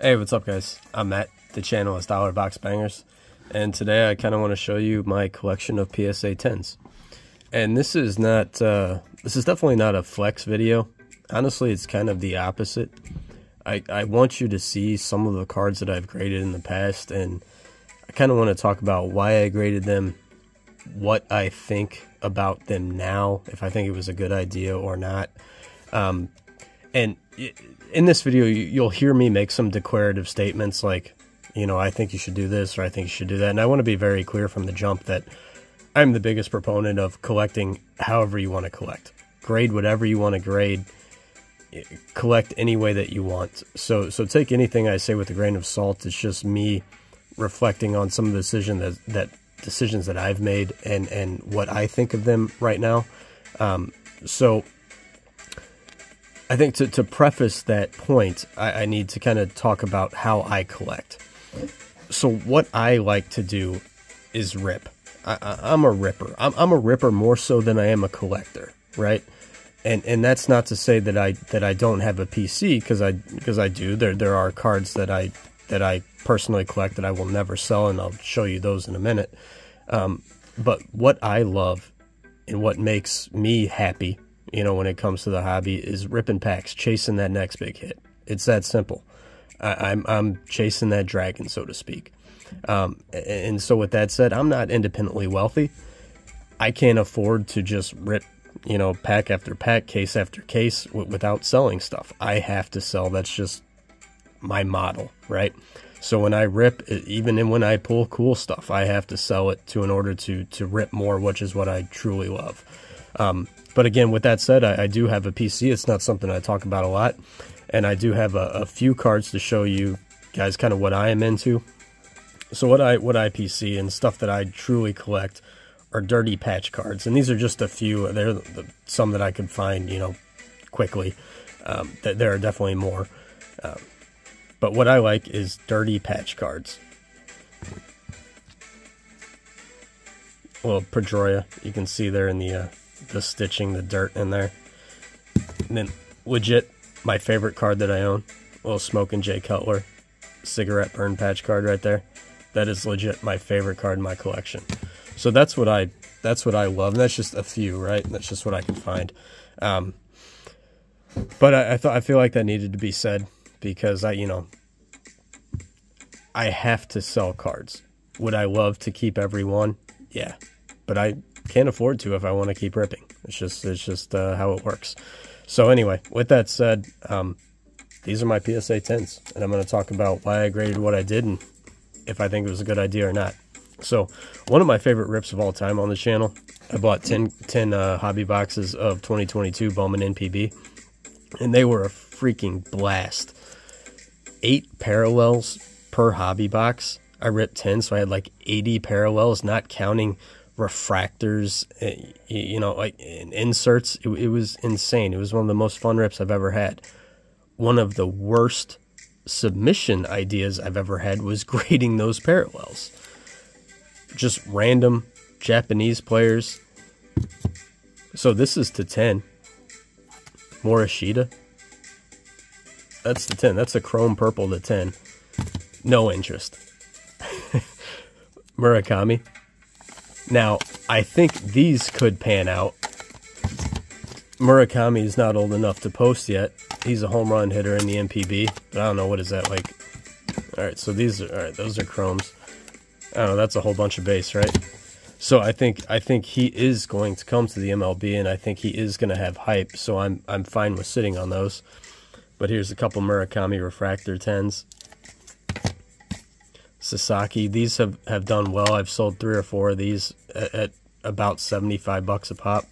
Hey, what's up guys? I'm Matt, the channel is Dollar Box Bangers, and today I kind of want to show you my collection of PSA 10s. And this is definitely not a flex video. Honestly, it's kind of the opposite. I want you to see some of the cards that I've graded in the past, and I kind of want to talk about why I graded them, what I think about them now, if I think it was a good idea or not. And in this video, you'll hear me make some declarative statements like, you know, I think you should do this or I think you should do that. And I want to be very clear from the jump that I'm the biggest proponent of collecting however you want to collect. Grade whatever you want to grade. Collect any way that you want. So take anything I say with a grain of salt. It's just me reflecting on some of the decisions that I've made and what I think of them right now. So I think to preface that point, I need to kind of talk about how I collect. So what I like to do is rip. I'm a ripper. I'm a ripper more so than I am a collector, right? And that's not to say that I don't have a PC, because I do. There are cards that I personally collect that I will never sell, and I'll show you those in a minute. But what I love and what makes me happy, you know, when it comes to the hobby, is ripping packs, chasing that next big hit. It's that simple. I'm chasing that dragon, so to speak. And so with that said, I'm not independently wealthy. I can't afford to just rip, you know, pack after pack, case after case without selling stuff. I have to sell. That's just my model, right? So when I rip, even when I pull cool stuff, I have to sell it in order to rip more, which is what I truly love. But again, with that said, I do have a PC. It's not something I talk about a lot. And I do have a few cards to show you guys kind of what I am into. So what I PC and stuff that I truly collect are dirty patch cards. And these are just a few. They're some that I could find, you know, quickly. There are definitely more. But what I like is dirty patch cards. Well, Pedroia, you can see there in the stitching, the dirt in there. And then legit, my favorite card that I own, little Smokin' Jay Cutler cigarette burn patch card right there. That is legit my favorite card in my collection. So that's what I love. And that's just a few, right? That's just what I can find. But I feel like that needed to be said, because I have to sell cards. Would I love to keep every one? Yeah, but I can't afford to if I want to keep ripping. It's just how it works. So anyway, with that said, these are my PSA 10s, and I'm going to talk about why I graded what I did and if I think it was a good idea or not. So one of my favorite rips of all time on the channel, I bought 10 hobby boxes of 2022 Bowman NPB, and they were a freaking blast. 8 parallels per hobby box. I ripped 10, so I had like 80 parallels, not counting refractors, you know, like inserts. It was insane. It was one of the most fun rips I've ever had. One of the worst submission ideas I've ever had was grading those parallels. Just random Japanese players. So this is to 10. Morishita. That's the 10. That's a chrome purple to 10. No interest. Murakami. Now, I think these could pan out. Murakami is not old enough to post yet. He's a home run hitter in the NPB, but I don't know, what is that like? All right, so these are, all right, those are chromes. I don't know, that's a whole bunch of base, right? So I think he is going to come to the MLB, and I think he is going to have hype. So I'm fine with sitting on those. But here's a couple Murakami refractor 10s. Sasaki, these have done well. I've sold 3 or 4 of these at about $75 a pop.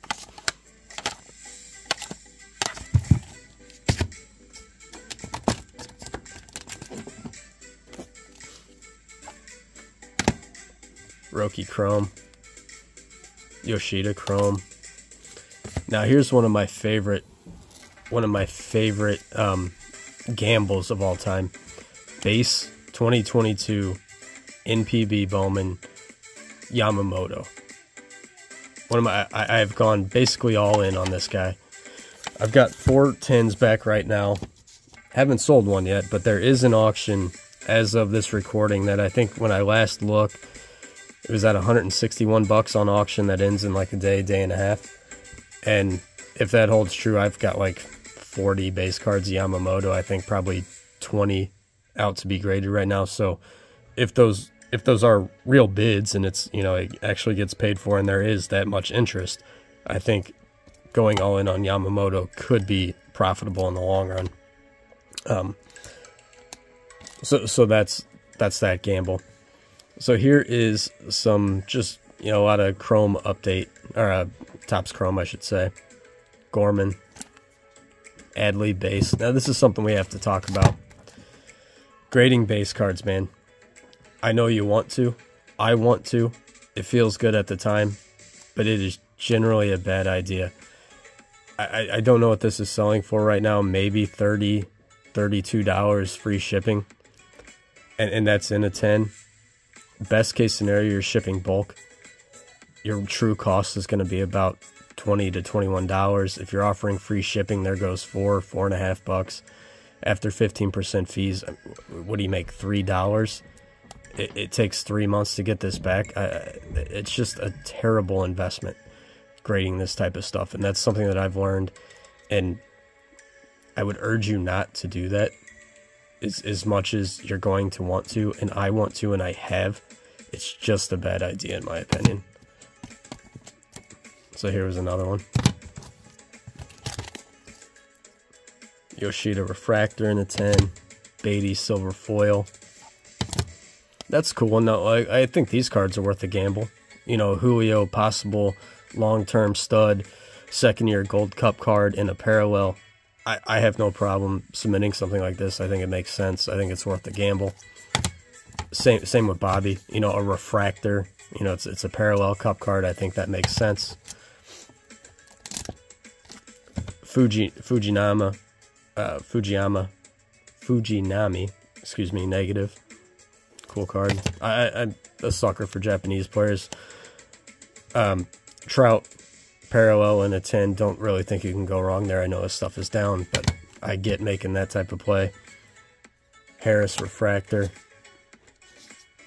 Roki Chrome. Yoshida Chrome. Now here's one of my favorite gambles of all time. Base 2022 NPB Bowman Yamamoto. I have gone basically all in on this guy. I've got 4 10s back right now. Haven't sold one yet, but there is an auction as of this recording that I think when I last looked, it was at 161 bucks on auction that ends in like a day and a half. And if that holds true, I've got like 40 base cards Yamamoto. I think probably 20 out to be graded right now. So if those are real bids and it's, you know, it actually gets paid for and there is that much interest, I think going all in on Yamamoto could be profitable in the long run. So that's that gamble. So here is some just, you know, a lot of Chrome update, or Topps Chrome, I should say. Gorman, Adley base. Now this is something we have to talk about. Grading base cards, man. I know you want to. I want to. It feels good at the time, but it is generally a bad idea. I don't know what this is selling for right now. Maybe $30, $32 free shipping. And that's in a 10. Best case scenario, you're shipping bulk. Your true cost is going to be about $20 to $21. If you're offering free shipping, there goes $4.5. After 15% fees, what do you make? $3? It takes 3 months to get this back. It's just a terrible investment grading this type of stuff, and that's something that I've learned, and I would urge you not to do that as much as you're going to want to, and I want to, and I have. It's just a bad idea in my opinion. So here was another one. Yoshida refractor in a 10. Beatty silver foil. That's cool. No, I think these cards are worth a gamble. You know, Julio, possible long-term stud, second-year Gold Cup card in a parallel. I have no problem submitting something like this. I think it makes sense. I think it's worth the gamble. Same with Bobby. You know, a refractor. You know, it's a parallel cup card. I think that makes sense. Fujinami, excuse me, negative. Cool card. I'm a sucker for Japanese players. Trout, parallel in a 10. Don't really think you can go wrong there. I know his stuff is down, but I get making that type of play. Harris refractor.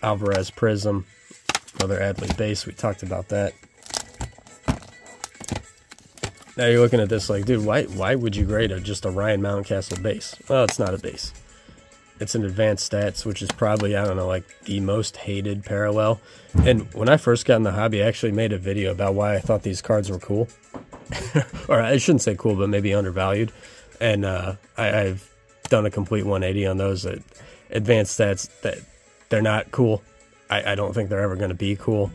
Alvarez prism. Another Adley base. We talked about that. Now you're looking at this like, dude, why would you grade just a Ryan Mountcastle base? Well, it's not a base. It's an advanced stats, which is probably, I don't know, like the most hated parallel. And when I first got in the hobby, I actually made a video about why I thought these cards were cool. Or I shouldn't say cool, but maybe undervalued. And I've done a complete 180 on those. Advanced stats, that they're not cool. I don't think they're ever going to be cool.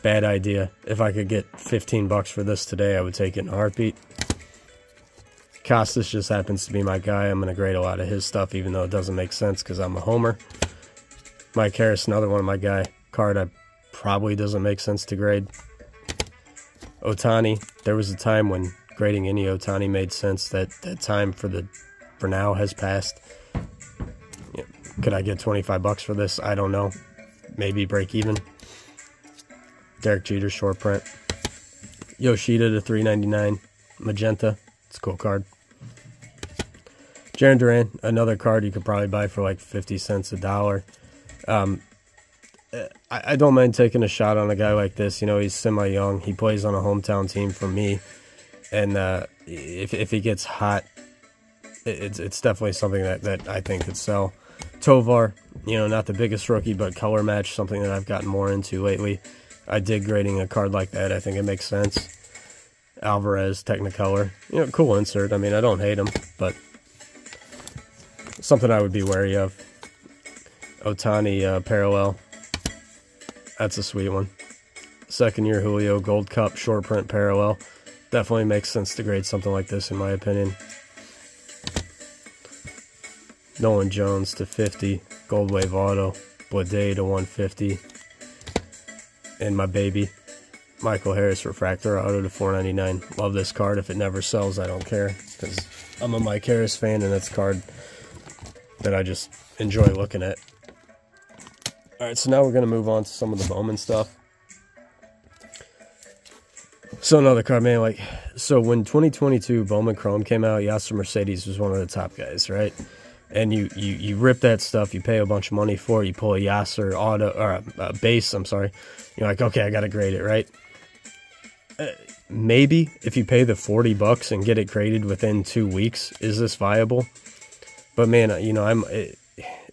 Bad idea. If I could get 15 bucks for this today, I would take it in a heartbeat. Costas just happens to be my guy. I'm going to grade a lot of his stuff, even though it doesn't make sense because I'm a homer. Mike Harris, another one of my guy. Card I probably doesn't make sense to grade. Ohtani, there was a time when grading any Ohtani made sense. That time for now has passed. Yeah. Could I get 25 bucks for this? I don't know. Maybe break even. Derek Jeter short print. Yoshida to 399. Magenta. It's a cool card. Jarren Duran, another card you could probably buy for like 50 cents, $1. I don't mind taking a shot on a guy like this. You know, he's semi-young. He plays on a hometown team for me. And if he gets hot, it's definitely something that I think could sell. Tovar, you know, not the biggest rookie, but color match, something that I've gotten more into lately. I dig grading a card like that. I think it makes sense. Alvarez, Technicolor. You know, cool insert. I mean, I don't hate him, but something I would be wary of. Ohtani parallel. That's a sweet one. Second year Julio Gold Cup short print parallel. Definitely makes sense to grade something like this in my opinion. Nolan Jones to 50. Gold Wave Auto. Blade to 150. And my baby. Michael Harris refractor auto to $4.99. Love this card. If it never sells, I don't care because I'm a Mike Harris fan, and it's a card that I just enjoy looking at. All right, so now we're going to move on to some of the Bowman stuff. So another card, man, like, so when 2022 Bowman Chrome came out, Yasser Mercedes was one of the top guys, right? And you rip that stuff, you pay a bunch of money for it, you pull a Yasser auto, or a base, I'm sorry. You're like, okay, I got to grade it, right? Maybe if you pay the $40 and get it graded within 2 weeks, is this viable? But man, you know,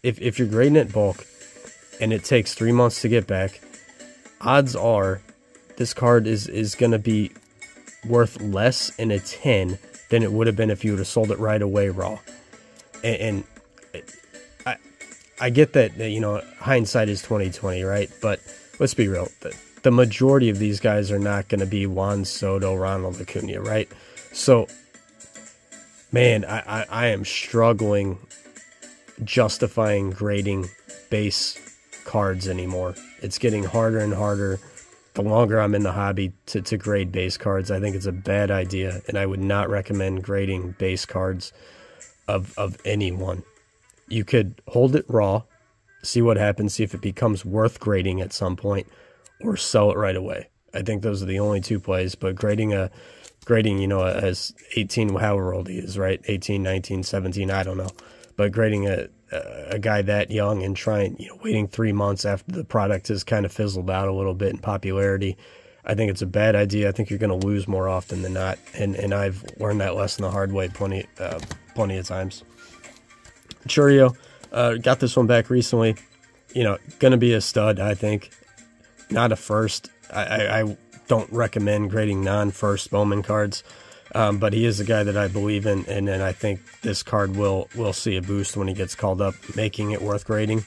if you're grading it bulk and it takes 3 months to get back, odds are this card is going to be worth less in a 10 than it would have been if you would have sold it right away raw. And I get that, you know, hindsight is 20/20, right? But let's be real. The majority of these guys are not going to be Juan Soto, Ronald Acuna, right? So, man, I am struggling justifying grading base cards anymore. It's getting harder and harder the longer I'm in the hobby to grade base cards. I think it's a bad idea, and I would not recommend grading base cards of anyone. You could hold it raw, see what happens, see if it becomes worth grading at some point, or sell it right away. I think those are the only two plays. But grading, you know, as 18, however old he is, right? 18, 19, 17, I don't know. But grading a guy that young and trying, you know, waiting 3 months after the product has kind of fizzled out a little bit in popularity, I think it's a bad idea. I think you're going to lose more often than not, and I've learned that lesson the hard way plenty of times. Churio, got this one back recently. You know, going to be a stud, I think. Not a first. I don't recommend grading non-first Bowman cards. But he is a guy that I believe in, and I think this card will see a boost when he gets called up, making it worth grading.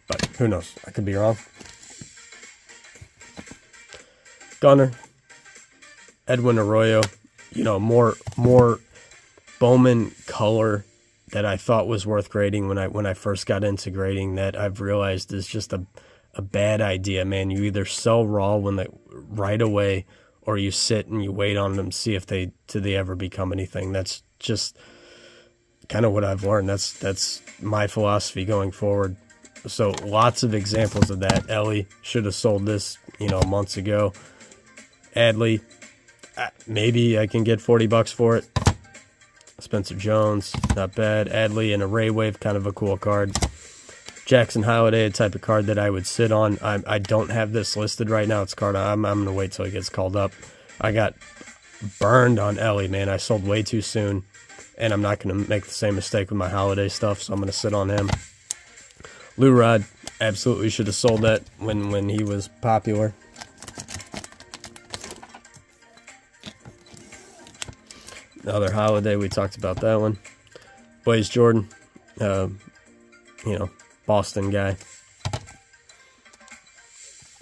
But who knows? I could be wrong. Gunner, Edwin Arroyo, you know, more Bowman color that I thought was worth grading when I first got into grading, that I've realized is just a bad idea, man. You either sell raw right away, or you sit and you wait on them, see if they ever become anything. That's just kind of what I've learned. That's my philosophy going forward. So lots of examples of that. Ellie should have sold this, you know, months ago. Adley, maybe I can get $40 for it. Spencer Jones, not bad. Adley and a Ray Wave, kind of a cool card. Jackson Holiday, a type of card that I would sit on. I don't have this listed right now. It's a card I'm going to wait till it gets called up. I got burned on Ellie, man. I sold way too soon, and I'm not going to make the same mistake with my Holiday stuff, so I'm going to sit on him. Lou Rod, absolutely should have sold that when he was popular. Another Holiday, we talked about that one. Blaze Jordan, you know, Boston guy.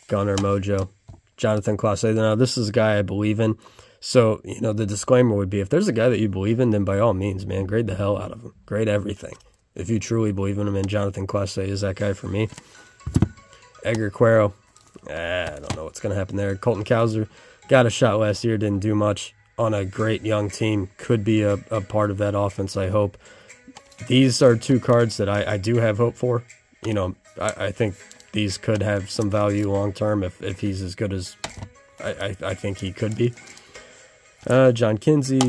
Gunner, Mojo. Jonathan Clase. Now, this is a guy I believe in. So, you know, the disclaimer would be, if there's a guy that you believe in, then by all means, man, grade the hell out of him. Grade everything. If you truly believe in him, and Jonathan Clase is that guy for me. Edgar Cuero. I don't know what's going to happen there. Colton Cowser got a shot last year, didn't do much on a great young team. Could be a part of that offense, I hope. These are two cards that I do have hope for. You know, I think these could have some value long term if he's as good as I think he could be. John Kinsey,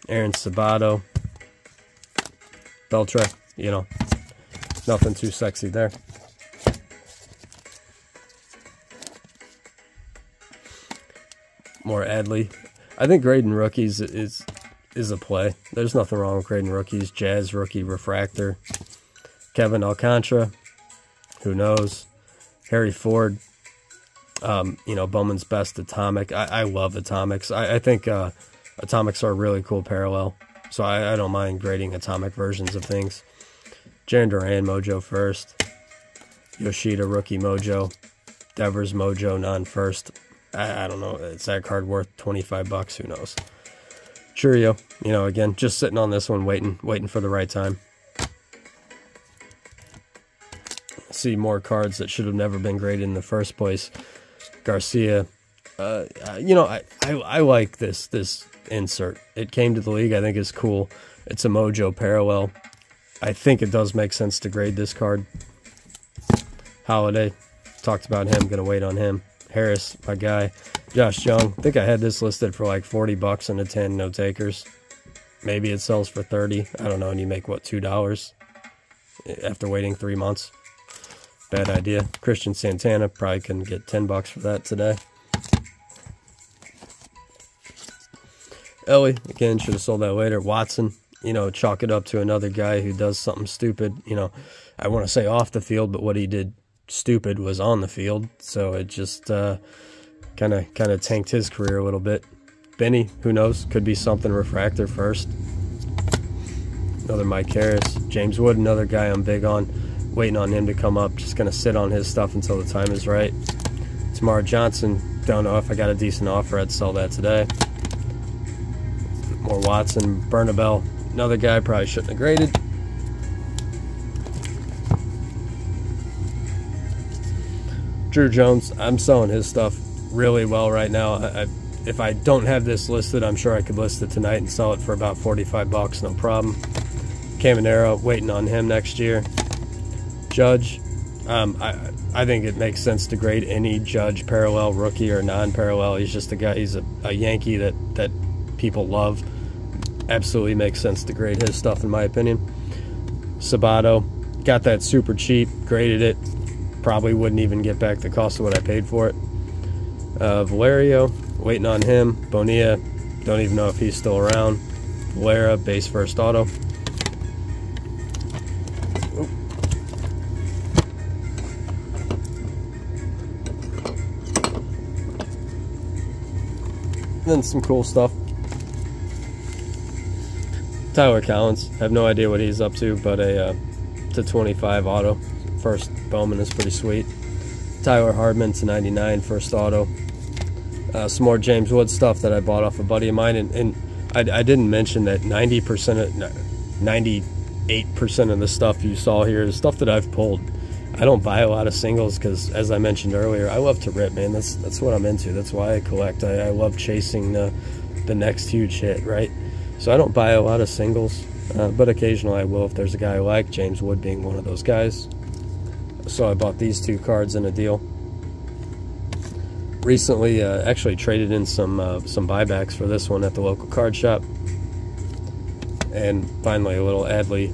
Aaron Sabato, Beltre, you know, nothing too sexy there. More Adley. I think grading rookies is a play. There's nothing wrong with grading rookies. Jazz rookie refractor. Kevin Alcantara. Who knows? Harry Ford. You know, Bowman's best atomic. I love atomics. I think atomics are a really cool parallel. So I don't mind grading atomic versions of things. Jaron Duran, Mojo first. Yoshida, rookie Mojo. Devers, Mojo, non-first. I don't know. Is that card worth $25? Who knows? Churio, you know, again, just sitting on this one, waiting for the right time. See more cards that should have never been graded in the first place. Garcia, you know, I like this insert. It came to the league. I think it's cool. It's a Mojo parallel. I think it does make sense to grade this card. Holiday, talked about him. Gonna wait on him. Harris, my guy. Josh Young, I think I had this listed for like 40 bucks in a 10, no takers. Maybe it sells for 30. I don't know, and you make, what, $2 after waiting 3 months? Bad idea. Christian Santana, probably couldn't get 10 bucks for that today. Ellie, again, should have sold that later. Watson, you know, chalk it up to another guy who does something stupid. You know, I want to say off the field, but what he did stupid was on the field. So it just kind of tanked his career a little bit. Benny, who knows? Could be something refractor first. Another Mike Harris. James Wood, another guy I'm big on. Waiting on him to come up. Just going to sit on his stuff until the time is right. Tamara Johnson, don't know if I got a decent offer. I'd sell that today. More Watson. Bernabell, another guy probably shouldn't have graded. Drew Jones, I'm selling his stuff really well right now. If I don't have this listed, I'm sure I could list it tonight and sell it for about 45 bucks, no problem. Caminero, waiting on him next year. Judge, I think it makes sense to grade any Judge, parallel, rookie, or non-parallel. He's just a guy, he's a Yankee that people love. Absolutely makes sense to grade his stuff, in my opinion. Sabato, got that super cheap, graded it. Probably wouldn't even get back the cost of what I paid for it. Valerio, waiting on him. Bonilla, don't even know if he's still around. Valera, base first auto. Then some cool stuff. Tyler Collins, have no idea what he's up to, but a to 25 auto. First Bowman is pretty sweet. Tyler Hardman to 99, first auto. Some more James Wood stuff that I bought off a buddy of mine, and I didn't mention that 98% of the stuff you saw here is stuff that I've pulled. I don't buy a lot of singles because, as I mentioned earlier, I love to rip, man. That's what I'm into. That's why I collect. I love chasing the next huge hit, right? So I don't buy a lot of singles, but occasionally I will if there's a guy I like, James Wood being one of those guys. So I bought these two cards in a deal. Recently, actually traded in some buybacks for this one at the local card shop. And finally, a little Adley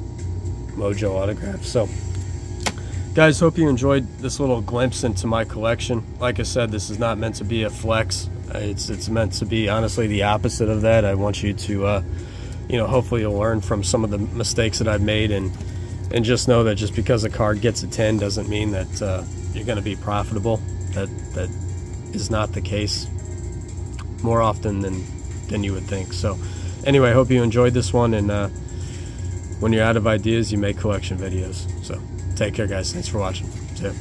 Mojo autograph. So, guys, hope you enjoyed this little glimpse into my collection. Like I said, this is not meant to be a flex. It's meant to be, honestly, the opposite of that. I want you to, you know, hopefully you'll learn from some of the mistakes that I've made, and just know that just because a card gets a 10 doesn't mean that you're going to be profitable. That is not the case more often than you would think. So anyway, I hope you enjoyed this one, and when you're out of ideas, you make collection videos. So take care, guys. Thanks for watching. See ya.